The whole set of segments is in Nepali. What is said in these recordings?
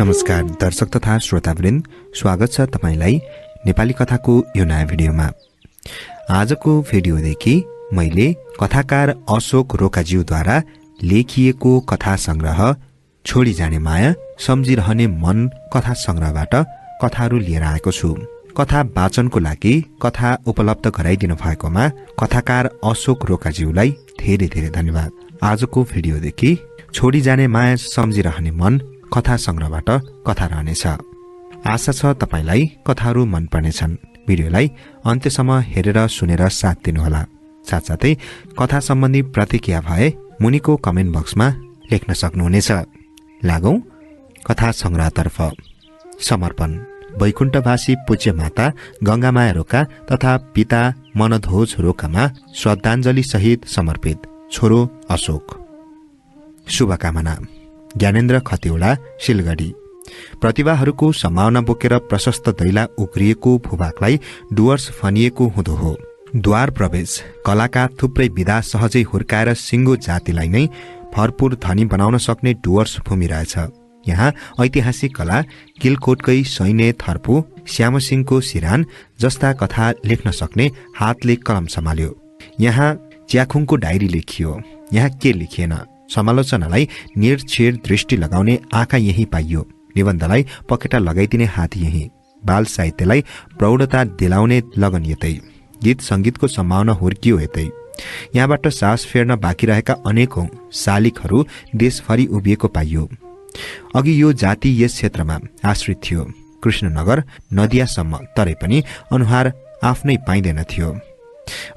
नमस्कार दर्शक तथा श्रोतावृन्द, स्वागत छ तपाईलाई नेपाली कथाको यो नयाँ भिडियोमा। आजको भिडियोदेखि मैले कथाकार अशोक रोकाज्यूद्वारा लेखिएको कथा संग्रह छोडी जाने माया सम्झिरहने मन कथा संग्रहबाट कथाहरू लिएर आएको छु। कथा वाचनको लागि कथा उपलब्ध गराइदिनु भएकोमा कथाकार अशोक रोकाज्यूलाई धेरै धेरै धन्यवाद। आजको भिडियोदेखि छोडी जाने माया सम्झिरहने मन कथा संग्रहबाट कथा रहनेछ। आशा छ तपाईलाई कथाहरू मन पर्नेछन्। भिडियोलाई अन्त्यसम्म हेरेर सुनेर साथ दिनुहोला। साथसाथै कथा सम्बन्धी प्रतिक्रिया भए मुनिको कमेन्ट बक्समा लेख्न सक्नुहुनेछ। लागौं कथा संग्रहतर्फ। समर्पण। वैकुण्ठवासी पूज्य माता गंगामाया रोका तथा पिता मनध्वज रोकामा श्रद्धाञ्जली सहित समर्पित। छोरो अशोक। शुभकामना। ज्ञानेन्द्र खतिवडा, सिलगढी। प्रतिभाहरूको सम्भावना बोकेर प्रशस्त दैला उक्रिएको भूभागलाई डुवर्स भनिएको हुँदो हो। द्वार प्रवेश कलाका थुप्रै विधा सहजै हुर्काएर सिङ्गो जातिलाई नै भरपूर धनी बनाउन सक्ने डुवर्स भूमि रहेछ। यहाँ ऐतिहासिक कला, किलकोटकै सैन्य थर्पु, श्यामसिंहको सिरान जस्ता कथा लेख्न सक्ने हातले कलम सम्हाल्यो। यहाँ च्याखुङको डायरी लेखियो। यहाँ के लेखिएन? समालोचनालाई निर्छेर दृष्टि लगाउने आँखा यही पाइयो। निबन्धलाई पकेटा लगाइदिने हात यही। बाल साहित्यलाई प्रौढता दिलाउने लगन यतै। गीत संगीतको सम्भावना हुर्कियो यतै। यहाँबाट सास फेर्न बाँकी रहेका अनेकौं शालिकहरू देशभरि उभिएको पाइयो। अघि यो जाति यस क्षेत्रमा आश्रित थियो, कृष्णनगर नदियासम्म। तरै पनि अनुहार आफ्नै पाइँदैन थियो।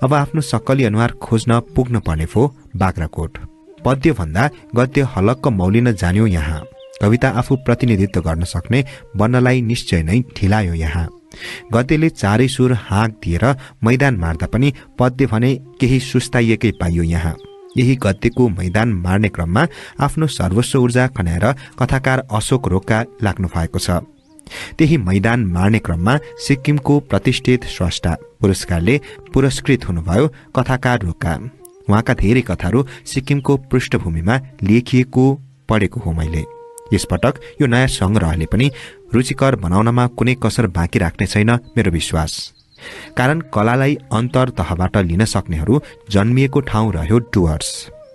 अब आफ्नो सक्कली अनुहार खोज्न पुग्न पर्ने भो बाग्राकोट। पद्यभन्दा गद्य हलक्क मौलिन जान्यो यहाँ। कविता आफू प्रतिनिधित्व गर्न सक्ने बन्नलाई निश्चय नै ढिलायो यहाँ। गद्यले चारै सुर हाँक दिएर मैदान मार्दा पनि पद्य भने केही सुस्ताइएकै पाइयो यहाँ। यही गद्यको मैदान मार्ने क्रममा आफ्नो सर्वस्व ऊर्जा खन्याएर कथाकार अशोक रोका लाग्नु भएको छ। त्यही मैदान मार्ने क्रममा सिक्किमको प्रतिष्ठित स्रष्टा पुरस्कारले पुरस्कृत हुनुभयो कथाकार रोका। उहाँका धेरै कथाहरू सिक्किमको पृष्ठभूमिमा लेखिएको पढेको हो मैले। यसपटक यो नयाँ संग्रहले पनि रुचिकर बनाउनमा कुनै कसर बाँकी राख्ने छैन मेरो विश्वास। कारण कलालाई अन्तर तहबाट लिन सक्नेहरू जन्मिएको ठाउँ रह्यो डुवर्स।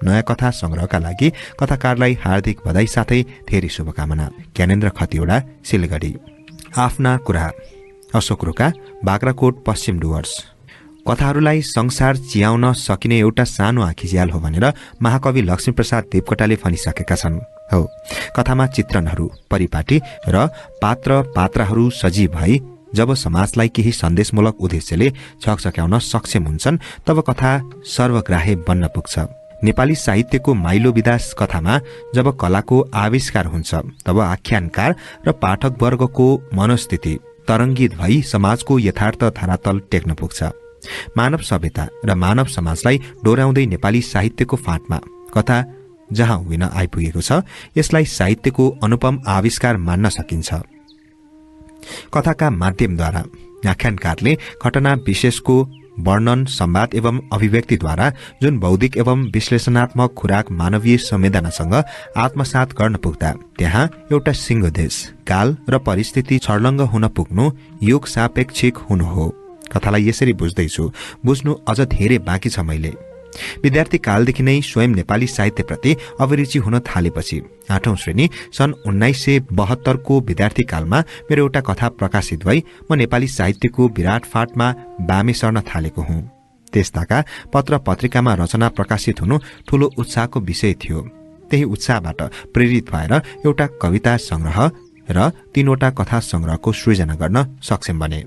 नयाँ कथा संग्रहका लागि कथाकारलाई हार्दिक बधाई साथै धेरै शुभकामना। ज्ञानेन्द्र खतिवडा, सिलगढी। आफ्ना कुरा। अशोक रोका, बाग्राकोट, पश्चिम डुवर्स। कथाहरूलाई संसार चियाउन सकिने एउटा सानो आँखिज्याल हो भनेर महाकवि लक्ष्मीप्रसाद देवकोटाले भनिसकेका छन्। हो, कथामा चित्रणहरू, परिपाटी र पात्राहरू सजीव भई जब समाजलाई केही सन्देशमूलक उद्देश्यले छकछक्याउन सक्षम हुन्छन् तब कथा सर्वग्राह्य बन्न पुग्छ। नेपाली साहित्यको माइलो विदास कथामा जब कलाको आविष्कार हुन्छ तब आख्यानकार र पाठकवर्गको मनस्थिति तरङ्गित भई समाजको यथार्थ धरातल टेक्न पुग्छ। मानव सभ्यता र मानव समाजलाई डोर्याउँदै नेपाली साहित्यको फाँटमा कथा जहाँ उभिन आइपुगेको छ यसलाई साहित्यको अनुपम आविष्कार मान्न सकिन्छ। कथाका माध्यमद्वारा आख्यानकारले घटना विशेषको वर्णन, संवाद एवं अभिव्यक्तिद्वारा जुन बौद्धिक एवं विश्लेषणात्मक खुराक मानवीय संवेदनासँग आत्मसात गर्न पुग्दा त्यहाँ एउटा सिङ्गो देश, काल र परिस्थिति छर्लङ्ग हुन पुग्नु युग सापेक्षिक हुनु हो। कथालाई यसरी बुझ्दैछु, बुझ्नु अझ धेरै बाँकी छ। मैले विद्यार्थी कालदेखि नै स्वयं नेपाली साहित्यप्रति अभिरुचि हुन थालेपछि 8औं श्रेणी सन् 1972 को विद्यार्थी कालमा मेरो एउटा कथा प्रकाशित भई म नेपाली साहित्यको विराट फाँटमा बामे सर्न थालेको हुँ। त्यस्ताका पत्र पत्रिकामा रचना प्रकाशित हुनु ठूलो उत्साहको विषय थियो। त्यही उत्साहबाट प्रेरित भएर एउटा कविता संग्रह र 3वटा कथा संग्रहको सृजना गर्न सक्षम बने।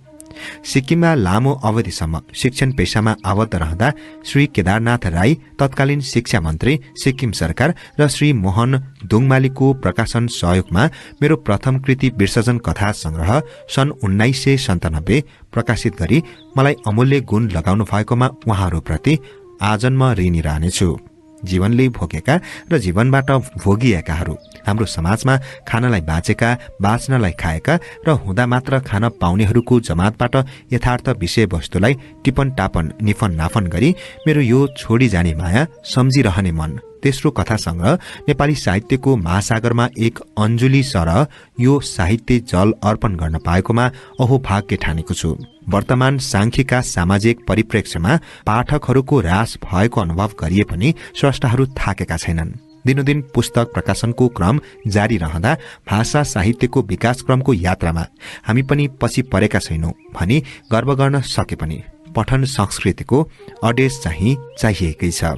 सिक्किममा लामो अवधिसम्म शिक्षण पेशामा आबद्ध रहँदा श्री केदारनाथ राई तत्कालीन शिक्षा मन्त्री, सिक्किम सरकार र श्री मोहन दुङमालीको प्रकाशन सहयोगमा मेरो प्रथम कृति विसर्जन कथा संग्रह सन् 1997 प्रकाशित गरी मलाई अमूल्य गुण लगाउनु भएकोमा उहाँहरूप्रति आजन्म ऋणी रहनेछु। जीवनले भोगेका र जीवनबाट भोगिएकाहरू, हाम्रो समाजमा खानलाई बाँचेका, बाँच्नलाई खाएका र हुँदा मात्र खान पाउनेहरूको जमातबाट यथार्थ विषयवस्तुलाई टिपन टापन निफन नाफन गरी मेरो यो छोडी जाने माया, सम्झिरहने मन, तेस्रो कथा संग्रह नेपाली साहित्यको महासागरमा एक अन्जुली सरह यो साहित्य जल अर्पण गर्न पाएकोमा अहो भाग्य ठानेको छु। वर्तमान सांख्यिका सामाजिक परिप्रेक्ष्यमा पाठकहरूको ह्रास भएको अनुभव गरिए पनि स्रष्टाहरू थाकेका छैनन्। दिनोदिन पुस्तक प्रकाशनको क्रम जारी रहँदा भाषा साहित्यको विकास क्रमको यात्रामा हामी पनि पछि परेका छैनौं भनी गर्व गर्न सके पनि पठन संस्कृतिको अडेस चाहिँ चाहिएकै छ।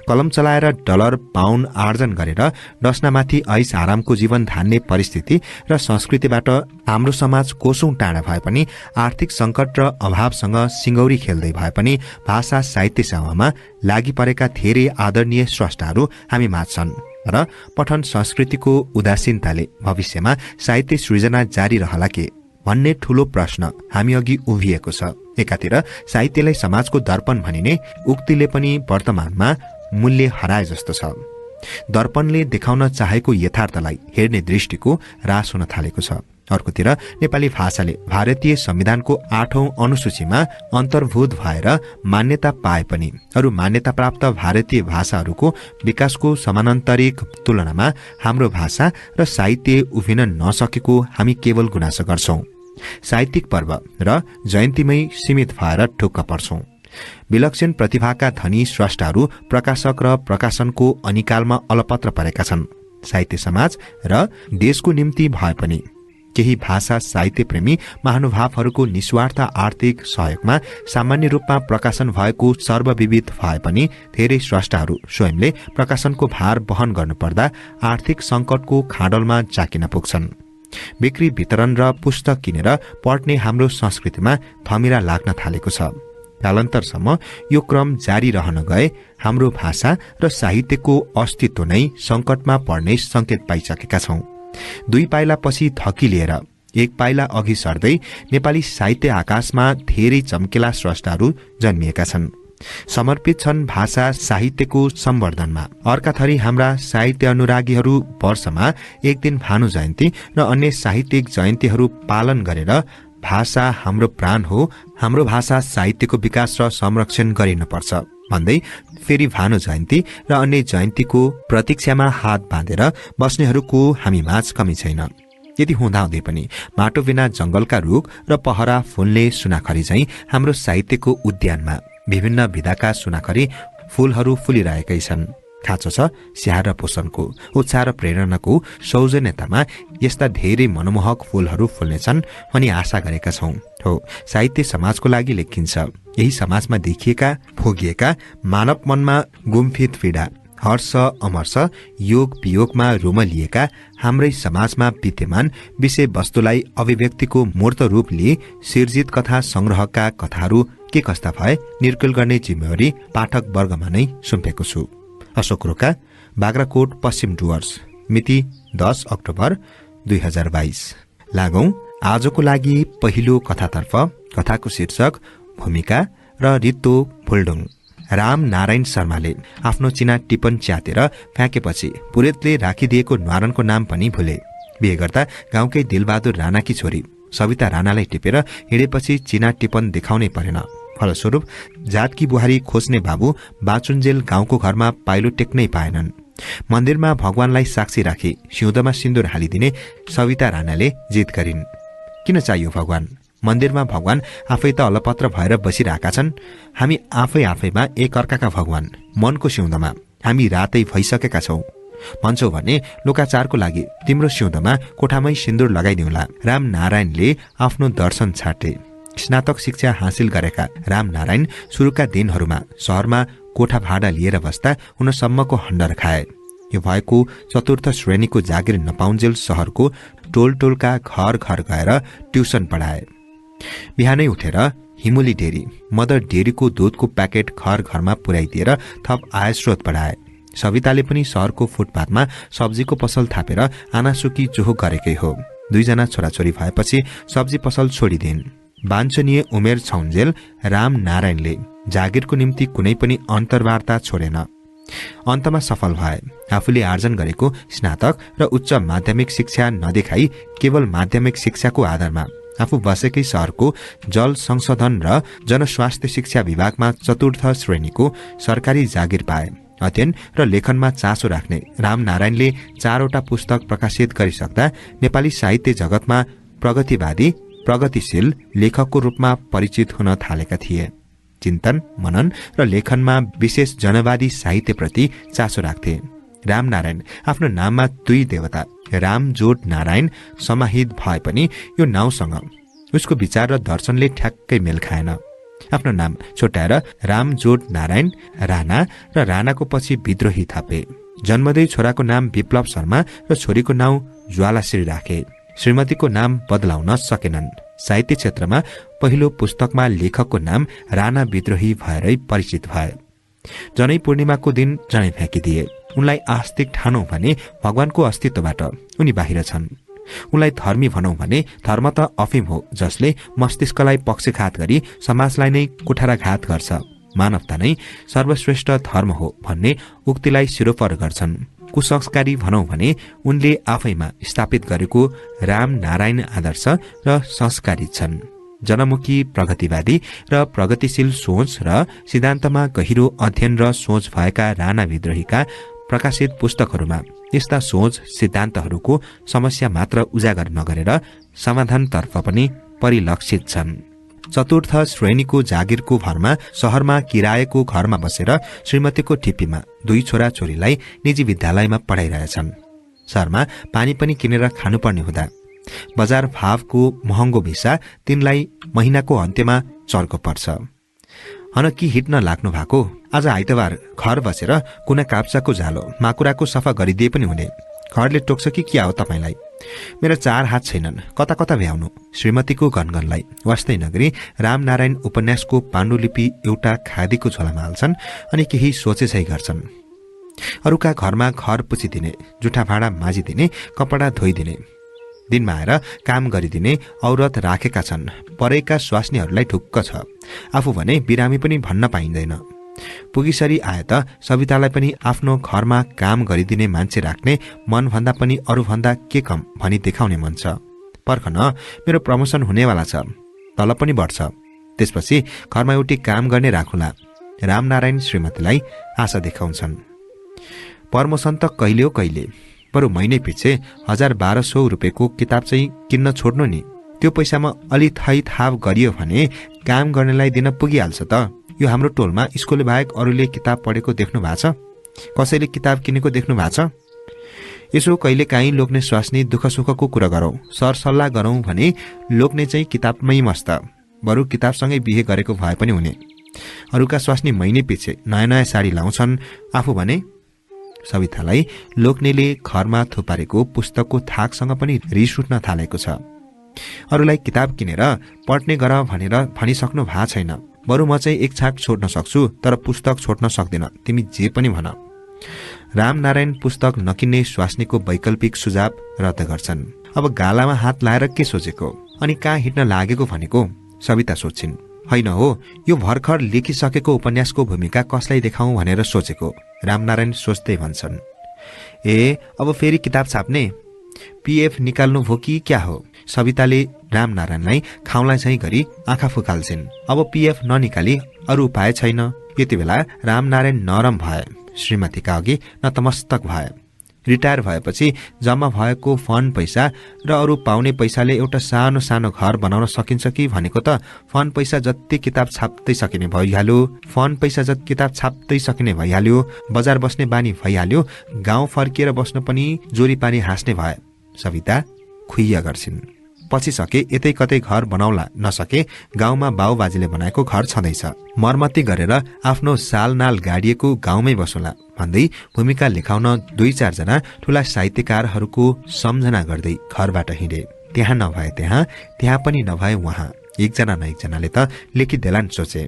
कलम चलाएर डलर पाउन्ड आर्जन गरेर डस्नामाथि ऐस आरामको जीवन धान्ने परिस्थिति र संस्कृतिबाट हाम्रो समाज कोसौं टाढा भए पनि आर्थिक संकट र अभावसँग सिंगौरी खेल्दै भए पनि भाषा साहित्य सेवामा लागि परेका धेरै आदरणीय स्रष्टाहरू हामी माझ छन् र पठन संस्कृतिको उदासीनताले भविष्यमा साहित्य सृजना जारी रहला के भन्ने ठूलो प्रश्न हामी अघि उभिएको छ। एकातिर साहित्यलाई समाजको दर्पण भनिने उक्तिले पनि वर्तमानमा मूल्य हराए जस्तो छ। दर्पणले देखाउन चाहेको यथार्थलाई हेर्ने दृष्टिको ह्रास हुन थालेको छ। अर्कोतिर नेपाली भाषाले भारतीय संविधानको 8औं अनुसूचीमा अन्तर्भूत भएर मान्यता पाए पनि अरू मान्यता प्राप्त भारतीय भाषाहरूको विकासको समानान्तरिक तुलनामा हाम्रो भाषा र साहित्य उभिन नसकेको हामी केवल गुनासो गर्छौं। साहित्यिक पर्व र जयन्तीमै सीमित भएर ठुक्क पर्छौं। विलक्षण प्रतिभाका धनी स्रष्टाहरू प्रकाशक र प्रकाशनको अनिकालमा अलपत्र परेका छन्। साहित्य समाज र देशको निम्ति भए पनि केही भाषा साहित्य प्रेमी महानुभावहरूको निस्वार्थ आर्थिक सहयोगमा सामान्य रूपमा प्रकाशन भएको सर्वविविध भए पनि धेरै स्रष्टाहरू स्वयंले प्रकाशनको भार वहन गर्नुपर्दा आर्थिक संकटको खाडलमा जाकिन पुग्छन्। बिक्री वितरण र पुस्तक किनेर पढ्ने हाम्रो संस्कृतिमा थमिरा लाग्न थालेको छ। कालान्तरसम्म यो क्रम जारी रहन गए हाम्रो भाषा र साहित्यको अस्तित्व नै संकटमा पर्ने संकेत पाइसकेका छौं। दुई पाइला पछि धकिलिएर एक पाइला अघि सर्दै नेपाली साहित्य आकाशमा धेरै चम्केला स्रष्टाहरू जन्मिएका छन्। समर्पित छन् भाषा साहित्यको सम्वर्धनमा। अर्का थरी हाम्रा साहित्य अनुरागीहरू वर्षमा एक दिन भानु जयन्ती र अन्य साहित्यिक जयन्तीहरू पालन गरेर भाषा हाम्रो प्राण हो, हाम्रो भाषा साहित्यको विकास र संरक्षण गरिनुपर्छ भन्दै फेरि भानु जयन्ती र अन्य जयन्तीको प्रतीक्षामा हात बाँधेर बस्नेहरूको हामी माझ कमी छैन। यदि हुँदाहुँदै पनि माटो बिना जंगलका रुख र पहरा फुल्ने सुनाखरी चाहिँ हाम्रो साहित्यको उद्यानमा विभिन्न विधाका सुनाखरी फूलहरू फुलिरहेकै छन्। खाँचो छ स्याहार र पोषणको, उत्साह र प्रेरणाको सौजन्यतामा यस्ता धेरै मनमोहक फूलहरू फुल्नेछन् भनी आशा गरेका छौं। हो, साहित्य समाजको लागि लेखिन्छ। यही समाजमा देखिएका भोगिएका मानव मनमा गुम्फित पीडा, हर्ष अमर्ष, योग वियोगमा रुमलिएका हाम्रै समाजमा विद्यमान विषय वस्तुलाई अभिव्यक्तिको मूर्त रूप लिए सिर्जित कथा संग्रहका कथाहरू के कस्ता भए निर्कुल गर्ने जिम्मेवारी पाठक वर्गमा नै सुम्पेको छु। अशोक रोका, बाग्राकोट, पश्चिम डुवर्स, मिति 10 अक्टोबर 2022। लागौं आजको लागि पहिलो कथातर्फ। कथाको शीर्षक भूमिका र रित्तो फुल्डुङ। राम नारायण शर्माले आफ्नो चिना टिपन च्यातेर फ्याँकेपछि पुरेतले राखिदिएको न्वारनको नाम पनि भुले। बिहे गर्दा गाउँकै दिलबहादुर राणाकी छोरी सविता राणालाई टिपेर हिँडेपछि चिना टिपन देखाउनै परेन। फलस्वरूप जातकी बुहारी खोज्ने बाबु बाचुन्जेल गाउँको घरमा पाइलो टेक्नै पाएनन्। मन्दिरमा भगवानलाई साक्षी राखी सिउँदोमा सिन्दूर हालिदिने सविता राणाले जिद गरिन्। किन चाहियो भगवान? मन्दिरमा भगवान आफै त अलपत्र भएर बसिरहेका छन्। हामी आफैमा एक अर्काका भगवान। मनको सिउँदोमा हामी रातै भइसकेका छौं। भन्छौ भने लोकाचारको लागि तिम्रो सिउँदोमा कोठामै सिन्दूर लगाइदिउँला। राम नारायणले आफ्नो दर्शन छाटे। स्नातक शिक्षा हासिल गरेका राम नारायण सुरुका दिनहरूमा शहरमा कोठा भाडा लिएर बस्दा हुनसम्मको हण्डर खाए। यो भएको चतुर्थ श्रेणीको जागिर नपाउन्जेल शहरको टोल टोलका घर घर गएर ट्युसन पढाए। बिहानै उठेर हिमुली डेरी, मदर डेरीको दूधको प्याकेट घर घरमा पुर्याइदिएर थप आय स्रोत बढाए। सविताले पनि शहरको फुटपाथमा सब्जीको पसल थापेर आनासुकी जोहो गरेकै हो। 2 जना छोराछोरी भएपछि सब्जी पसल छोडिदिन्। वाञ्छनीय उमेर छौन्जेल राम नारायणले जागिरको निम्ति कुनै पनि अन्तर्वार्ता छोडेन। अन्तमा सफल भए। आफूले आर्जन गरेको स्नातक र उच्च माध्यमिक शिक्षा नदेखाई केवल माध्यमिक शिक्षाको आधारमा आफू बसेकै शहरको जल संशोधन र जनस्वास्थ्य शिक्षा विभागमा चतुर्थ श्रेणीको सरकारी जागिर पाए। अध्ययन र लेखनमा चासो राख्ने रामनारायणले 4वटा पुस्तक प्रकाशित गरिसक्दा नेपाली साहित्य जगतमा प्रगतिवादी प्रगतिशील लेखकको रूपमा परिचित हुन थालेका थिए। चिन्तन मनन र लेखनमा विशेष जनवादी साहित्यप्रति चासो राख्थे। रामनारायण आफ्नो नाममा 2 देवता राम जोड नारायण समाहित भए पनि यो नाउँसँग उसको विचार र दर्शनले ठ्याक्कै मेल खाएन। आफ्नो नाम छुट्याएर राम जोड नारायण राणा र राणाको पछि विद्रोही थपे। जन्मदै छोराको नाम विप्लव शर्मा र छोरीको नाउँ ज्वालाश्री राखे। श्रीमतीको नाम बदलाउन सकेनन्। साहित्य क्षेत्रमा पहिलो पुस्तकमा लेखकको नाम राणा विद्रोही भएरै परिचित भए। जनै पूर्णिमाको दिन जनै फ्याँकिदिए। उनलाई आस्तिक ठानौं भने भगवानको अस्तित्वबाट उनी बाहिर छन्। उनलाई धर्मी भनौं भने धर्म त अफिम हो जसले मस्तिष्कलाई पक्षघात गरी समाजलाई नै कुठाराघात गर्छ। मानवता नै सर्वश्रेष्ठ धर्म हो भन्ने उक्तिलाई सिरोपर गर्छन्। कुसंस्कारी भनौं भने उनले आफैमा स्थापित गरेको रामनारायण आदर्श र संस्कारी छन्। जनमुखी प्रगतिवादी र प्रगतिशील सोच र सिद्धान्तमा गहिरो अध्ययन र सोच भएका राणा विद्रोहीका प्रकाशित पुस्तकहरूमा यस्ता सोच सिद्धान्तहरूको समस्या मात्र उजागर नगरेर समाधानतर्फ पनि परिलक्षित छन्। चतुर्थ श्रेणीको जागिरको भरमा शहरमा किरायको घरमा बसेर श्रीमतीको ठिप्पीमा 2 छोरा छोरीलाई निजी विद्यालयमा पढाइरहेछन्। शहरमा पानी पनि किनेर खानुपर्ने हुँदा बजार भावको महँगो भिसा तिनलाई महिनाको अन्त्यमा चर्को पर्छ। हन कि हिट्न लाग्नु भएको? आज आइतबार घर बसेर कुना काप्चाको झालो माकुराको सफा गरिदिए पनि हुने। घरले टोक्छ कि क्या हो तपाईलाई? मेरा 4 हात छैनन्, कता कता भ्याउनु? श्रीमतीको गनगनलाई वास्तै नगरी रामनारायण उपन्यासको पाण्डुलिपि एउटा खादीको झोलामा हाल्छन् अनि केही सोचेछै गर्छन्। अरूका घरमा घर पुछिदिने, जुठा भाँडा माझिदिने, कपडा धोइदिने, दिनमा आएर काम गरिदिने औरत राखेका छन्। परेका स्वास्नीहरूलाई ढुक्क छ। आफू भने बिरामी पनि भन्न पाइँदैन। पुगिसरी आए त सवितालाई पनि आफ्नो घरमा काम गरिदिने मान्छे राख्ने मनभन्दा पनि अरूभन्दा के कम भनी देखाउने मन छ। पर्खन, मेरो प्रमोसन हुनेवाला छ, तलब पनि बढ्छ, त्यसपछि घरमा एउटी काम गर्ने राखुला। रामनारायण श्रीमतीलाई आशा देखाउँछन्। प्रमोसन त कहिले हो कहिले, बरु महिने पछि 1000-1200 रुपियाँको किताब चाहिँ किन्न छोड्नु नि। त्यो पैसामा अलि थैथाप गरियो भने काम गर्नेलाई दिन पुगिहाल्छ त। यो हाम्रो टोलमा स्कुल बाहेक अरूले किताब पढेको देख्नु भएको छ? कसैले किताब किनेको देख्नु भएको छ? यसो कहिले काहीँ लोग्ने स्वास्नी दुःख सुखको कुरा गरौँ, सरसल्लाह गरौँ भने लोग्ने चाहिँ किताबमै मस्त। बरु किताबसँगै बिहे गरेको भए पनि हुने। अरूका स्वास्नी महिने पछि नयाँ नयाँ साडी लाउँछन्, आफू भने सवितालाई लोग्नेले घरमा थुपारेको पुस्तकको थाकसँग पनि रिस उठ्न थालेको छ। अरूलाई किताब किनेर पढ्ने गर भनेर भनिसक्नु भएको छैन। बरु म चाहिँ एक छाक छोड्न सक्छु, तर पुस्तक छोड्न सक्दिन, तिमी जे पनि भन। रामनारायण पुस्तक नकिन्ने स्वास्नीको वैकल्पिक सुझाव रद्द गर्छन्। अब गालामा हात लाएर के सोचेको? अनि कहाँ हिट्न लागेको भनेको? सविता सोच्छिन्। होइन हो, यो भर्खर लेखिसकेको उपन्यासको भूमिका कसलाई देखाउँ भनेर सोचेको। रामनारायण सोच्दै भन्छन्। ए, अब फेरि किताब छाप्ने? पीएफ निकाल्नु भो कि क्या हो? सविताले रामनारायणलाई खाउलाई चाहिँ गरी आँखा फुकाल्छिन्। अब पीएफ ननिकाली अरू उपाय छैन। यति बेला रामनारायण नरम भए, श्रीमतीका अघि नतमस्तक भए। रिटायर भएपछि जम्मा भएको फन्ड पैसा र अरू पाउने पैसाले एउटा सानो सानो घर बनाउन सकिन्छ कि भनेको त फन्ड पैसा जति किताब छाप्दै सकिने भइहाल्यो। फन्ड पैसा जति किताब छाप्दै सकिने भइहाल्यो। बजार बस्ने बानी भइहाल्यो। गाउँ फर्किएर बस्न पनि जोरी पानी हाँस्ने भए। सविता खुइया गर्छिन्। पछि सके यतै कतै घर बनाउला, नसके गाउँमा बाउबाजेले बनाएको घर छँदैछ, मर्मती गरेर आफ्नो सालनाल गाडिएको गाउँमै बसोला भन्दै भूमिका लेखाउन 2-4 जना ठूला साहित्यकारहरूको सम्झना गर्दै घरबाट हिँडे। त्यहाँ नभए त्यहाँ, त्यहाँ पनि नभए वहाँ, एकजना न एकजनाले त लेखिदेलान् सोचे।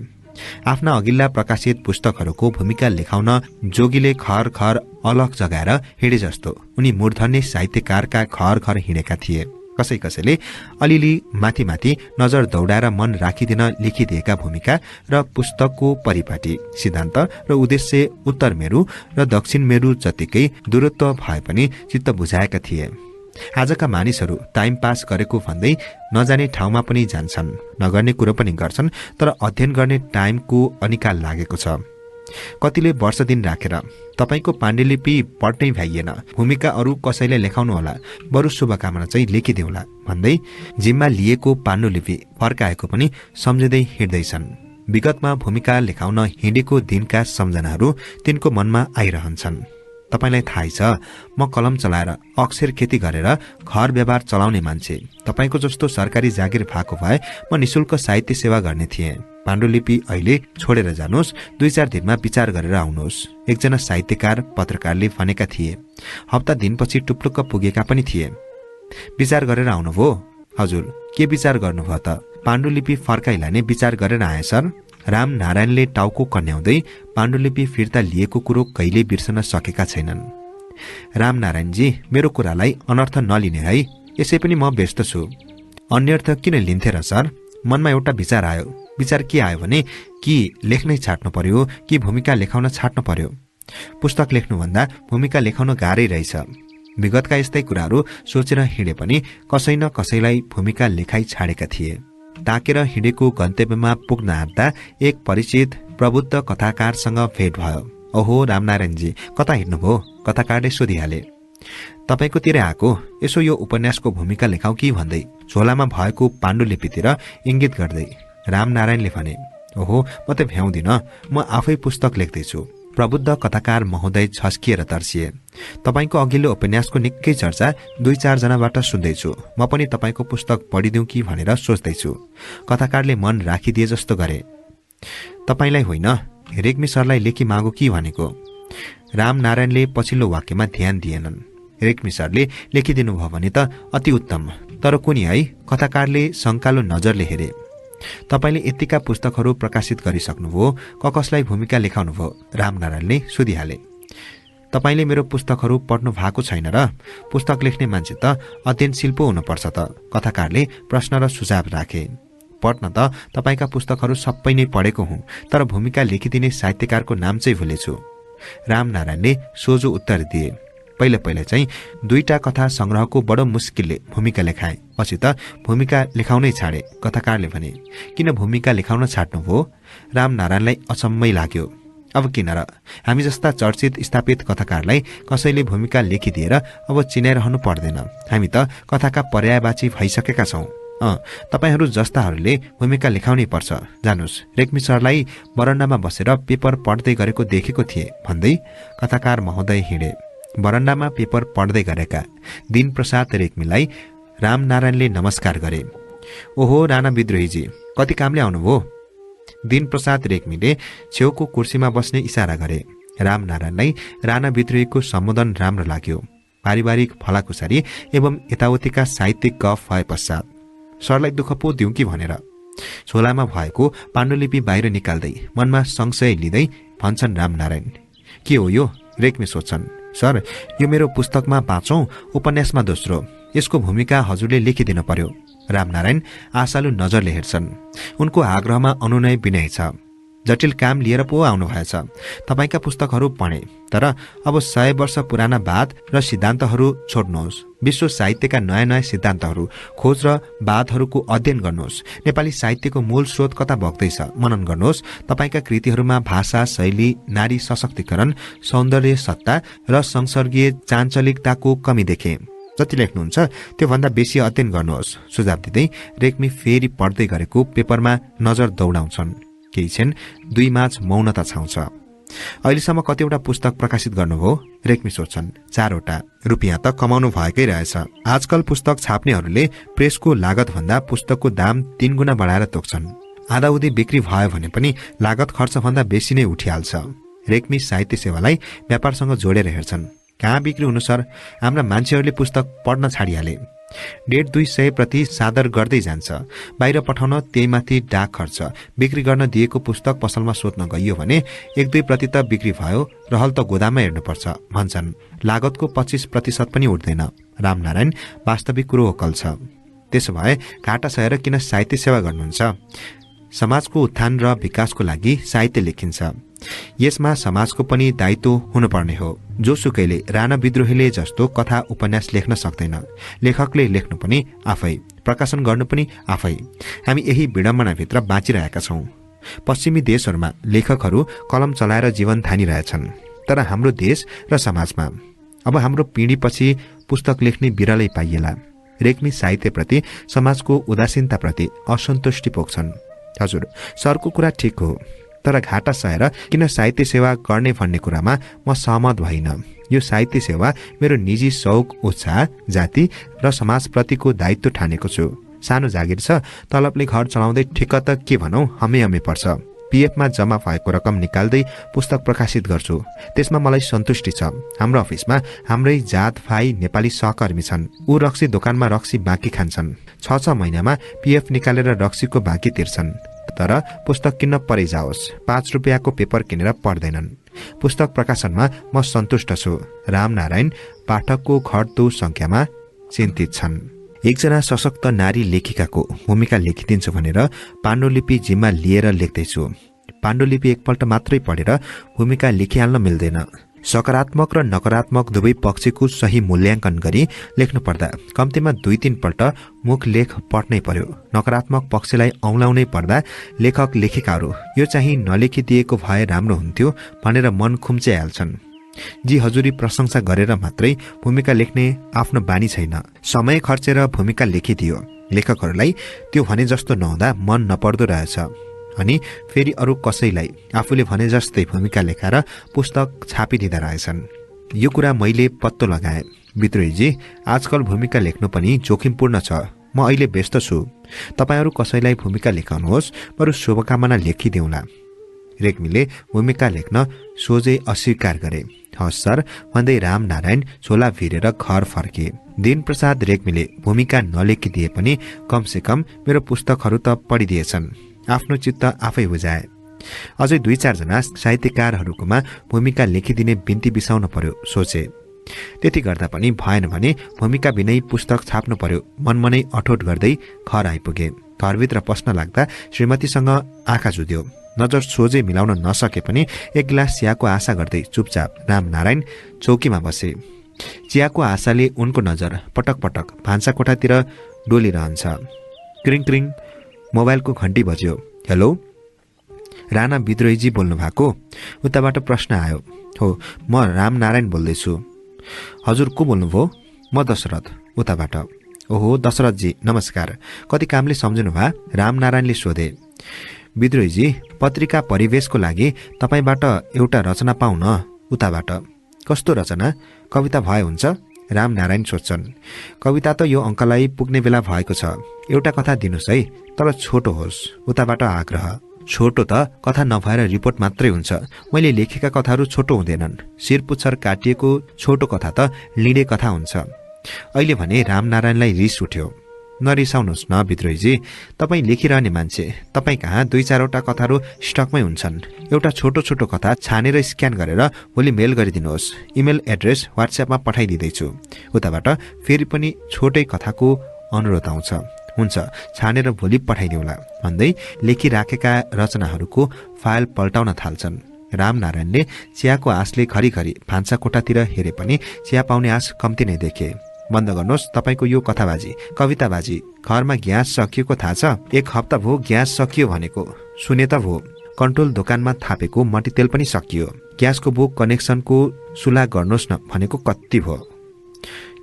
आफ्ना अघिल्ला प्रकाशित पुस्तकहरूको भूमिका लेखाउन जोगीले घर घर अलग जगाएर हिँडे जस्तो उनी मूर्धन्य साहित्यकारका घर घर हिँडेका थिए। कसैले अलिअलि माथि नजर दौडाएर मन राखिदिन लेखिदिएका भूमिका र पुस्तकको परिपाटी, सिद्धान्त र उद्देश्य उत्तर मेरु र दक्षिण मेरु जतिकै दूरत्व भए पनि चित्त बुझाएका थिए। आजका मानिसहरू टाइम पास गरेको भन्दै नजाने ठाउँमा पनि जान्छन्, नगर्ने कुरो पनि गर्छन्, तर अध्ययन गर्ने टाइमको अनिकाल लागेको छ। कतिले वर्ष दिन राखेर तपाईको पाण्डुलिपि पढ्नै भ्याइएन, भूमिका अरू कसैले लेखाउनु होला, बरु शुभकामना चाहिँ लेखिदेऊला भन्दै जिम्मा लिएको पाण्डुलिपि फर्काएको पनि सम्झिँदै हिँड्दैछन्। विगतमा भूमिका लेखाउन हिँडेको दिनका सम्झनाहरू तिनको मनमा आइरहन्छन्। तपाईलाई थाहै छ, म कलम चलाएर अक्षर खेती गरेर घर व्यवहार चलाउने मान्छे। तपाईको जस्तो सरकारी जागिर भएको भए म निशुल्क साहित्य सेवा गर्ने थिएँ। पाण्डुलिपि अहिले छोडेर जानुहोस्, 2-4 दिनमा विचार गरेर आउनुहोस्, एकजना साहित्यकार पत्रकारले भनेका थिए। हप्ता दिनपछि टुप्लुक्क पुगेका पनि थिए। विचार गरेर आउनुभयो? हजुर, के विचार गर्नुभयो त? पाण्डुलिपि फर्काइलाने विचार गरेर आए सर। राम नारायणले टाउको कन्याउँदै पाण्डुलिपि फिर्ता लिएको कुरो कहिले बिर्सन सकेका छैनन्। राम नारायणजी, मेरो कुरालाई अनर्थ नलिने है, यसै पनि म व्यस्त छु। अन्यर्थ किन लिन्थे र सर? मनमा एउटा विचार आयो। विचार के आयो भने कि लेख्नै छाड्नु पर्यो कि भूमिका लेखाउन छाड्नु पर्यो। पुस्तक लेख्नुभन्दा भूमिका लेखाउन गाह्रै रहेछ। विगतका यस्तै कुराहरू सोचेर हिँडे पनि कसै न कसैलाई भूमिका लेखाइ छाडेका थिए। ताकेर हिँडेको गन्तव्यमा पुग्न आँट्दा एक परिचित प्रबुद्ध कथाकारसँग भेट भयो। ओहो रामनारायणजी, कता हिँड्नुभयो? कथाकारले सोधिहाले। तपाईकोतिर आएको, यसो यो उपन्यासको भूमिका लेखाउ कि भन्दै झोलामा भएको पाण्डुलिपितिर इङ्गित गर्दै रामनारायणले भने, ओहो म त भ्याउँदिन, म आफै पुस्तक लेख्दैछु। प्रबुद्ध कथाकार महोदय छस्किएर तर्सिए। तपाईको अघिल्लो उपन्यासको निकै चर्चा 2-4 जनाबाट सुन्दैछु। म पनि तपाईको पुस्तक पढिदिउँ कि भनेर सोच्दैछु। कथाकारले मन राखिदिए जस्तो गरे। तपाईलाई होइन, रेग्मी सरलाई लेखी मागो कि भनेको। रामनारायणले पछिल्लो वाक्यमा ध्यान दिएनन्। रेग्मी सरले लेखिदिनु भयो भने त अति उत्तम, तर कुनी है? कथाकारले शङ्कालो नजरले हेरे। तपाईले यतिका पुस्तकहरू प्रकाशित गरिसक्नुभयो, कसलाई भूमिका लेखाउनुभयो? रामनारायणले सोधिहाले। तपाईले मेरो पुस्तकहरू पढ्नु भएको छैन र? पुस्तक लेख्ने मान्छे त अध्ययनशील पो हुनुपर्छ त। कथाकारले प्रश्न र सुझाव राखे। पढ्न त तपाईका पुस्तकहरू सबै नै पढेको हुँ, तर भूमिका लेखिदिने साहित्यकारको नाम चाहिँ भुलेछु। रामनारायणले सोझो उत्तर दिए। पहिला चाहिँ 2टा कथा संग्रहको बडो मुस्किलले भूमिका लेखाए, पछि त भूमिका लेखाउनै छाडे। कथाकारले भने, किन भूमिका लेखाउन छाड्नुभयो? रामनारायणलाई अचम्मै लाग्यो। अब किन र? हामी जस्ता चर्चित स्थापित कथाकारलाई कसैले भूमिका लेखिदिएर अब चिनाइरहनु पर्दैन। हामी त कथाका पर्यायवाची भइसकेका छौं। तपाईहरू जस्ताहरूले भूमिका लेखाउनै पर्छ। जानुस्, रेग्मी सरलाई बरन्डामा बसेर पेपर पढ्दै गरेको देखेको थिए भन्दै कथाकार महोदय हिँडे। बरन्डामा पेपर पढ्दै गरेका दिनप्रसाद रेग्मीलाई रामनारायणले नमस्कार गरे। ओहो राणा विद्रोहीजी, कति कामले आउनुभयो? दिनप्रसाद रेग्मीले छेउको कुर्सीमा बस्ने इसारा गरे। रामनारायणलाई राणा विद्रोहीको सम्बोधन राम्रो लाग्यो। पारिवारिक भलाकुसारी एवं यताउतिका साहित्यिक गफ भए पश्चात सरलाई दुःख पो दिउँ कि भनेर झोलामा भएको पाण्डुलिपि बाहिर निकाल्दै मनमा संशय लिँदै भन्छन् रामनारायण। के हो यो? रेग्मी सोध्छन्। सर, यो मेरो पुस्तकमा 5औं, उपन्यासमा दोस्रो। यसको भूमिका हजुरले लेखिदिनु पर्यो। रामनारायण आशालु नजरले हेर्छन्। उनको आग्रहमा अनुनय विनय छ। जटिल काम लिएर पो आउनु भएछ। तपाईका पुस्तकहरू पढे, तर अब 100 वर्ष पुराना वाद र सिद्धान्तहरू छोड्नुहोस्। विश्व साहित्यका नयाँ नयाँ सिद्धान्तहरू, खोज र वादहरूको अध्ययन गर्नुहोस्। नेपाली साहित्यको मूल स्रोत कता बग्दैछ मनन गर्नुहोस्। तपाईका कृतिहरूमा भाषा, शैली, नारी सशक्तिकरण, सौन्दर्य सत्ता र संसर्गीय चाञ्चलिकताको कमी देखे। जति लेख्नुहुन्छ त्योभन्दा बेसी अध्ययन गर्नुहोस्। सुझाव दिँदै रेग्मी फेरि पढ्दै गरेको पेपरमा नजर दौडाउँछन्। केही क्षण 2 माझ मौनता छाउँछ। अहिलेसम्म कतिवटा पुस्तक प्रकाशित गर्नुभयो? रेग्मी सोध्छन्। 4वटा। रुपियाँ त कमाउनु भएकै रहेछ। आजकल पुस्तक छाप्नेहरूले प्रेसको लागत भन्दा पुस्तकको दाम 3 गुणा बढाएर तोक्छन्। आधाउधी बिक्री भयो भने पनि लागत खर्च भन्दा बेसी नै उठिहाल्छ। रेग्मी साहित्य सेवालाई व्यापारसँग जोडेर हेर्छन्। कहाँ बिक्री हुनु सर? हाम्रा मान्छेहरूले पुस्तक पढ्न छाडिहाले। 150 प्रति सादर गर्दै जान्छ। बाहिर पठाउन त्यहीमाथि डाक खर्च, बिक्री गर्न दिएको पुस्तक पसलमा सोध्न गइयो भने 1-2 प्रति त बिक्री भयो, रहल त गोदाममा हेर्नुपर्छ भन्छन्। लागतको 25% पनि उठ्दैन। रामनारायण वास्तविक कुरो ओकल छ। त्यसो भए घाटा सहेर किन साहित्य सेवा गर्नुहुन्छ? समाजको उत्थान र विकासको लागि साहित्य लेखिन्छ। यसमा समाजको पनि दायित्व हुनुपर्ने हो। जोसुकैले राणा विद्रोहीले जस्तो कथा उपन्यास लेख्न सक्दैन। लेखकले लेख्नु पनि आफै, प्रकाशन गर्नु पनि आफै। हामी यही विडम्बनाभित्र बाँचिरहेका छौं। पश्चिमी देशहरूमा लेखकहरू कलम चलाएर जीवन थानिरहेछन्, तर हाम्रो देश र समाजमा अब हाम्रो पिँढीपछि पुस्तक लेख्ने बिरलै पाइएला। रेग्मी साहित्यप्रति, समाजको उदासीनताप्रति असन्तुष्टि पोख्छन्। हजुर, सरको कुरा ठिक हो, तर घाटा सहेर किन साहित्य सेवा गर्ने भन्ने कुरामा म सहमत भइन। यो साहित्य सेवा मेरो निजी शौक, उत्साह, जाति र समाजप्रतिको दायित्व ठानेको छु। सानो जागिर छ, तलबले घर चलाउँदै ठिक्क त के भनौं, हमे पर्छ। पीएफमा जम्मा भएको रकम निकाल्दै पुस्तक प्रकाशित गर्छु। त्यसमा मलाई सन्तुष्टि छ। हाम्रो अफिसमा हाम्रै जात भाइ नेपाली सहकर्मी छन्। ऊ रक्सी दोकानमा रक्सी बाँकी खान्छन्। 6 महिनामा पीएफ निकालेर रक्सीको बाँकी तिर्छन्। तर पुस्तक किन्न परै जाओस्, 5 रुपियाँको पेपर किनेर पढ्दैनन्। पुस्तक प्रकाशनमा म सन्तुष्ट छु। रामनारायण पाठकको घट्दो संख्यामा चिन्तित छन्। एकजना सशक्त नारी लेखिकाको भूमिका लेखिदिन्छु भनेर पाण्डुलिपि जिम्मा लिएर लेख्दैछु। पाण्डुलिपि एकपल्ट मात्रै पढेर भूमिका लेखिहाल्न मिल्दैन। सकारात्मक र नकारात्मक दुवै पक्षको सही मूल्याङ्कन गरी लेख्नु पर्दा कम्तीमा 2-3 पल्ट मुख लेख पढ्नै पर्यो। नकारात्मक पक्षलाई औँलाउनै पर्दा लेखक लेखिकाहरू यो चाहिँ नलेखिदिएको भए राम्रो हुन्थ्यो भनेर मन खुम्च्याइहाल्छन्। जी हजुरी प्रशंसा गरेर मात्रै भूमिका लेख्ने आफ्नो बानी छैन। समय खर्चेर भूमिका लेखिदियो। लेखकहरूलाई त्यो भने जस्तो नहुँदा मन नपर्दो रहेछ। अनि फेरि अरू कसैलाई आफूले भने जस्तै भूमिका लेखाएर पुस्तक छापिदिँदा रहेछन्। यो कुरा मैले पत्तो लगाएँ। विद्रोहीजी, आजकल भूमिका लेख्नु पनि जोखिमपूर्ण छ। म अहिले व्यस्त छु। तपाईहरू कसैलाई भूमिका लेखाउनुहोस्, बरु शुभकामना लेखिदेऊला। रेग्मीले भूमिका लेख्न सोझै अस्वीकार गरे। हस् सर भन्दै रामनारायण झोला भिरेर घर फर्के। दिनप्रसाद रेग्मीले भूमिका नलेखिदिए पनि कमसेकम मेरो पुस्तकहरू त पढिदिएछन्। आफ्नो चित्त आफै बुझाए। अझै 2-4 जना साहित्यकारहरूकोमा भूमिका लेखिदिने बिन्ती बिसाउन पर्यो सोचे। त्यति गर्दा पनि भएन भने भूमिका बिनै पुस्तक छाप्नु पर्यो। मनमनै अठोट गर्दै घर आइपुगे। घरभित्र पस्न लाग्दा श्रीमतीसँग आँखा जुध्यो। नजर सोझै मिलाउन नसके पनि एक गिलास चियाको आशा गर्दै चुपचाप रामनारायण चौकीमा बसे। चियाको आशाले उनको नजर पटक पटक भान्सा कोठातिर डोलिरहन्छ। क्रिङ क्रिङ मोबाइलको घण्टी बज्यो। हेलो, राणा विद्रोहीजी बोल्नु भएको? उताबाट प्रश्न आयो। हो, म रामनारायण बोल्दैछु। हजुर को बोल्नुभयो? म दशरथ। उताबाट। ओहो दशरथजी, नमस्कार। कति कामले सम्झनु भा? रामनारायणले सोधे। विद्रोहीजी, पत्रिका परिवेशको लागि तपाईबाट एउटा रचना पाउँ न। उताबाट। कस्तो रचना? कविता भए हुन्छ? रामनारायण सोध्छन्। कविता त यो अङ्कलाई पुग्ने बेला भएको छ। एउटा कथा दिनुहोस् है, तर छोटो होस्। उताबाट आग्रह। छोटो त कथा नभएर रिपोर्ट मात्रै हुन्छ। मैले लेखेका कथाहरू छोटो हुँदैनन्। शिरपुच्छर काटिएको छोटो कथा त लिडे कथा हुन्छ। अहिले भने रामनारायणलाई रिस उठ्यो। नरिसाउनुहोस् न विद्रोहीजी, तपाईँ लेखिरहने मान्छे। तपाईँ कहाँ 2-4वटा कथाहरू स्टकमै हुन्छन्। एउटा छोटो छोटो कथा छानेर स्क्यान गरेर भोलि मेल गरिदिनुहोस्। इमेल एड्रेस व्हाट्सएपमा पठाइदिँदैछु। उताबाट फेरि पनि छोटै कथाको अनुरोध आउँछ। हुन्छ, छानेर भोलि पठाइदिउँला भन्दै लेखिराखेका रचनाहरूको फाइल पल्टाउन थाल्छन्। रामनारायणले चियाको आशले घरिघरि भान्सा कोठातिर हेरे पनि चिया पाउने आश कम्ती नै देखे। बन्द गर्नुहोस् तपाईको यो कथाबाजी, कविताबाजी। घरमा ग्यास सकिएको थाहा छ? 1 हप्ता भयो ग्यास सकियो भनेको। सुने त भयो। कन्ट्रोल दोकानमा थापेको मट्टीतेल पनि सकियो। ग्यासको बुक कनेक्सनको सुला गर्नुहोस् न भनेको कति भयो?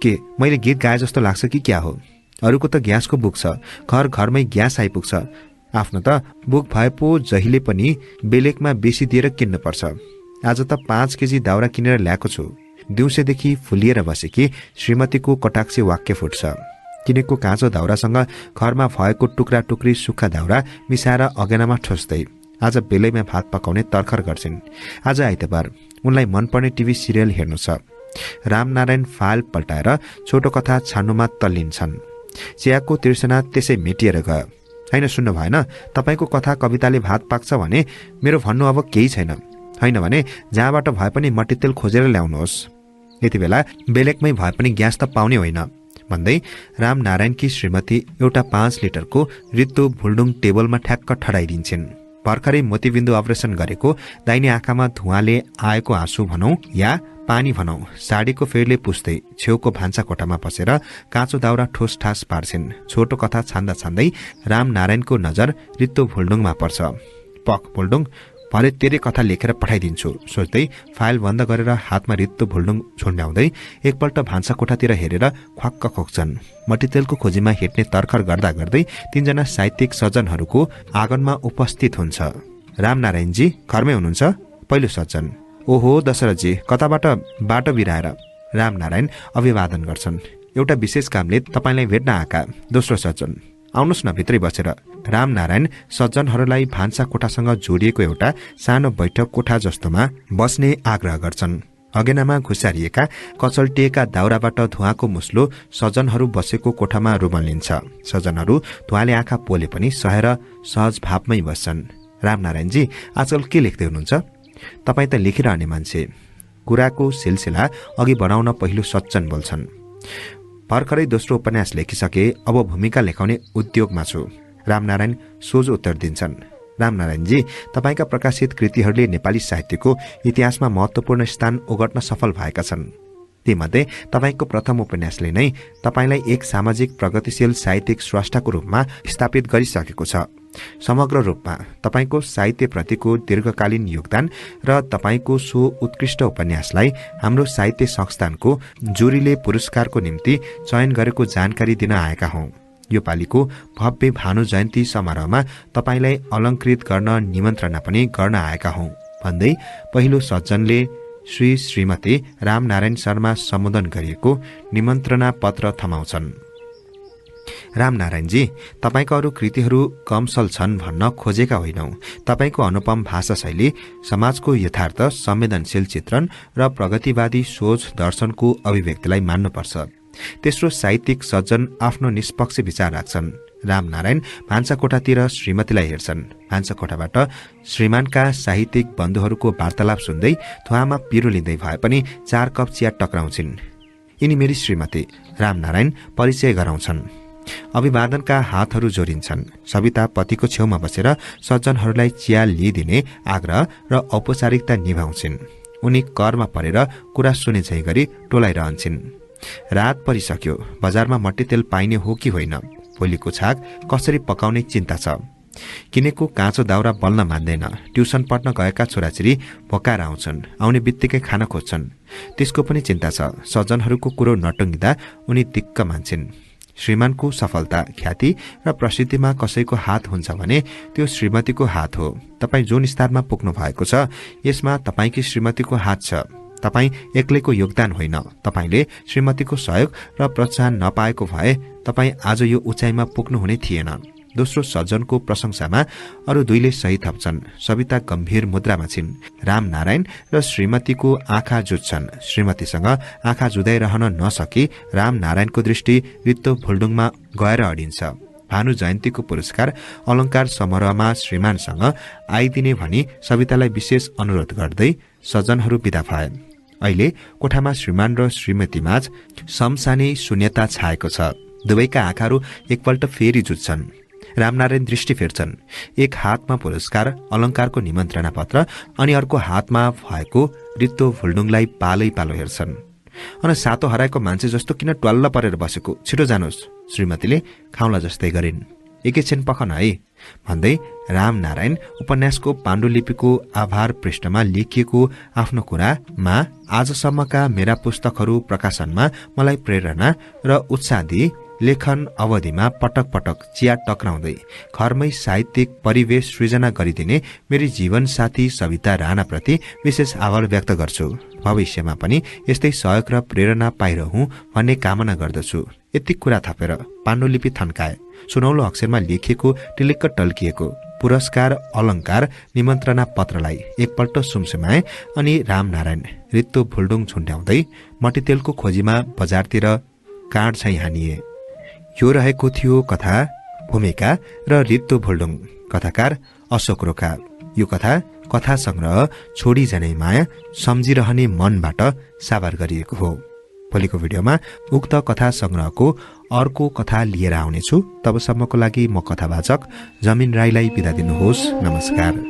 के मैले गीत गाए जस्तो लाग्छ कि क्या हो? अरूको त ग्यासको बुक छ, घर घरमै ग्यास आइपुग्छ। आफ्नो त बुक भए पो जहिले पनि बेलेगमा बेसी दिएर किन्नुपर्छ। आज त 5 केजी दाउरा किनेर ल्याएको छु। दिउँसेदेखि फुलिएर बसेकी श्रीमतीको कटाक्षी वाक्य फुट्छ। किनेको काँचो दाउरासँग घरमा भएको टुक्रा टुक्री सुक्खा दाउरा मिसाएर अगेनामा ठोस्दै आज बेलैमा भात पकाउने तर्खर गर्छिन्। आज आइतबार उनलाई मनपर्ने टिभी सिरियल हेर्नु छ। रामनारायण फाइल पल्टाएर छोटो कथा छान्नुमा तल्लिन्छन्। चियाको तिर्सना त्यसै मेटिएर गयो। होइन, सुन्नु भएन? तपाईँको कथा कविताले भात पाक्छ भने मेरो भन्नु अब केही छैन। होइन भने जहाँबाट भए पनि मट्टीतेल खोजेर ल्याउनुहोस्। यति बेला बेलेगमै भए पनि ग्यास त पाउने होइन भन्दै रामनारायणकी श्रीमती एउटा 5 लिटरको रित्तो भुल्डुङ टेबलमा ठ्याक्क ठडाइदिन्छन्। भर्खरै मोतीबिन्दु अपरेसन गरेको दाहिने आँखामा धुवाले आएको आँसु भनौं या पानी भनौं, साडीको फेरले पुस्दै छेउको भान्सा कोठामा पसेर काँचो दाउरा ठोस ठास पार्छिन्। छोटो कथा छान्दा छान्दै रामनारायणको नजर रित्तो भुल्डुङमा पर्छ। पक भुल्डुङ, भरे तेरै कथा लेखेर पठाइदिन्छु सोच्दै फाइल बन्द गरेर हातमा रित्तो भुल्डुङ छुन्ड्याउँदै एकपल्ट भान्सा कोठातिर हेरेर ख्वाक्क खोक्छन्। मट्टीतेलको खोजीमा हिँड्ने तर्खर गर्दा गर्दै 3 जना साहित्यिक सज्जनहरूको आँगनमा उपस्थित हुन्छ। रामनारायणजी घरमै हुनुहुन्छ? पहिलो सज्जन। ओहो दशरथजी, कताबाट बाटो बिराएर? रामनारायण अभिवादन गर्छन्। एउटा विशेष कामले तपाईँलाई भेट्न आएका। दोस्रो सज्जन। आउनुहोस् न, भित्रै बसेर। रामनारायण सज्जनहरूलाई भान्सा कोठासँग जोडिएको एउटा सानो बैठक कोठा जस्तोमा बस्ने आग्रह गर्छन्। अगेनामा घुसारिएका कचल्टिएका दाउराबाट धुवाको मुस्लो सज्जनहरू बसेको कोठामा रुमल्लिन्छ। सज्जनहरू धुवाले आँखा पोले पनि सहेर सहज भावमै बस्छन्। रामनारायणजी, आजकल के लेख्दै हुनुहुन्छ? तपाईँ त लेखिरहने मान्छे। कुराको सिलसिला अघि बढाउन पहिलो सज्जन बोल्छन्। भर्खरै दोस्रो उपन्यास लेखिसके, अब भूमिका लेखाउने उद्योगमा छु। रामनारायण सोझो उत्तर दिन्छन्। रामनारायणजी, तपाईँका प्रकाशित कृतिहरूले नेपाली साहित्यको इतिहासमा महत्त्वपूर्ण स्थान ओगट्न सफल भएका छन्। तीमध्ये तपाईँको प्रथम उपन्यासले नै तपाईँलाई एक सामाजिक प्रगतिशील साहित्यिक स्रष्टाको रूपमा स्थापित गरिसकेको छ। समग्र रूपमा तपाईँको साहित्यप्रतिको दीर्घकालीन योगदान र तपाईँको सो उत्कृष्ट उपन्यासलाई हाम्रो साहित्य संस्थानको जुरीले पुरस्कारको निम्ति चयन गरेको जानकारी दिन आएका हौं। यो पालिको भव्य भानु जयन्ती समारोहमा तपाईँलाई अलङ्कृत गर्न निमन्त्रणा पनि गर्न आएका हौं भन्दै पहिलो सज्जनले श्री श्रीमती रामनारायण शर्मा सम्बोधन गरिएको निमन्त्रणा पत्र थमाउँछन्। रामनारायणजी, तपाईँका अरू कृतिहरू कमसल छन् भन्न खोजेका होइनौ। तपाईँको अनुपम भाषा शैली, समाजको यथार्थ संवेदनशील चित्रण र प्रगतिवादी सोच दर्शनको अभिव्यक्तिलाई मान्नुपर्छ। तेस्रो साहित्यिक सज्जन आफ्नो निष्पक्ष विचार राख्छन्। रामनारायण भान्सा कोठातिर श्रीमतीलाई हेर्छन्। भान्सा कोठाबाट श्रीमानका साहित्यिक बन्धुहरूको वार्तालाप सुन्दै धुवामा पिरो लिँदै भए पनि 4 कप चिया टक्राउँछिन्। यिनी मेरी श्रीमती। रामनारायण परिचय गराउँछन्। अभिवादनका हातहरू जोडिन्छन्। सविता पतिको छेउमा बसेर सज्जनहरूलाई चिया लिइदिने आग्रह र औपचारिकता निभाउँछिन्। उनी करमा परेर कुरा सुने झै गरी टोलाइरहन्छन्। रात परिसक्यो। बजारमा मट्टीतेल पाइने हो कि होइन, भोलिको छाक कसरी पकाउने चिन्ता छ। किनेको काँचो दाउरा बल्न मान्दैन। ट्युसन पढ्न गएका छोराछोरी भोकाएर आउँछन्। आउने बित्तिकै खान खोज्छन्। त्यसको पनि चिन्ता छ। सज्जनहरूको कुरो नटुङ्गिँदा उनी दिक्क मान्छन्। श्रीमानको सफलता, ख्याति र प्रसिद्धिमा कसैको हात हुन्छ भने त्यो श्रीमतीको हात हो। तपाईँ जुन स्तरमा पुग्नु भएको छ, यसमा तपाईँकी श्रीमतीको हात छ। तपाईँ एक्लैको योगदान होइन। तपाईँले श्रीमतीको सहयोग र प्रोत्साहन नपाएको भए तपाईँ आज यो उचाइमा पुग्नुहुने थिएन। दोस्रो सज्जनको प्रशंसामा अरू दुईले सही थप्छन्। सविता गम्भीर मुद्रामा छिन्। रामनारायण र श्रीमतीको आँखा जुझ्छन्। श्रीमतीसँग आँखा जुधाइरहन नसकी रामनारायणको दृष्टि रित्तो भुल्डुङमा गएर अडिन्छ। भानु जयन्तीको पुरस्कार अलङ्कार समारोहमा श्रीमानसँग आइदिने भनी सवितालाई विशेष अनुरोध गर्दै सज्जनहरू विदा भए। अहिले कोठामा श्रीमान र श्रीमतीमाझ समसानै शून्यता छाएको छ। दुवैका आँखाहरू एकपल्ट फेरि जुझ्छन्। रामनारायण दृष्टि फेर्छन्। एक हातमा पुरस्कार अलङ्कारको निमन्त्रणा पत्र अनि अर्को हातमा भएको रित्तो भुल्डुङलाई पालै पालो हेर्छन्। अन सातो हराएको मान्छे जस्तो किन ट्वाल्ल परेर बसेको? छिटो जानुहोस्। श्रीमतीले खाउला जस्तै गरिन्। एकैछिन पखन है भन्दै रामनारायण उपन्यासको पाण्डुलिपिको आभार पृष्ठमा लेखिएको आफ्नो कुरामा आजसम्मका मेरा पुस्तकहरू प्रकाशनमा मलाई प्रेरणा र उत्साह दिए लेखन अवधिमा पटक पटक चिया टक्राउँदै घरमै साहित्यिक परिवेश सृजना गरिदिने मेरी जीवन साथी सविता राणाप्रति विशेष आभार व्यक्त गर्छु। भविष्यमा पनि यस्तै सहयोग र प्रेरणा पाइरहँ भन्ने कामना गर्दछु। यति कुरा थपेर पाण्डुलिपि थन्काए। सुनौलो अक्षरमा लेखिएको टिलिक्क टल्किएको पुरस्कार अलङ्कार निमन्त्रणा पत्रलाई एकपल्ट सुमसुमाए अनि रामनारायण रित्तो भुल्डुङ छुन्ड्याउँदै मट्टीतेलको खोजीमा बजारतिर काँड चाहिँ हानिए। यो रहेको थियो कथा भूमिका र रित्तो भुल्डुङ, कथाकार अशोक रोका। यो कथा संग्रह छोडी जनै माया सम्झिरहने मनबाट साभार गरिएको हो। भोलिको भिडियोमा उक्त कथा संग्रहको अर्को कथा लिएर आउनेछु। तबसम्मको लागि म कथावाचक जमिन राईलाई बिदा दिनुहोस्। नमस्कार।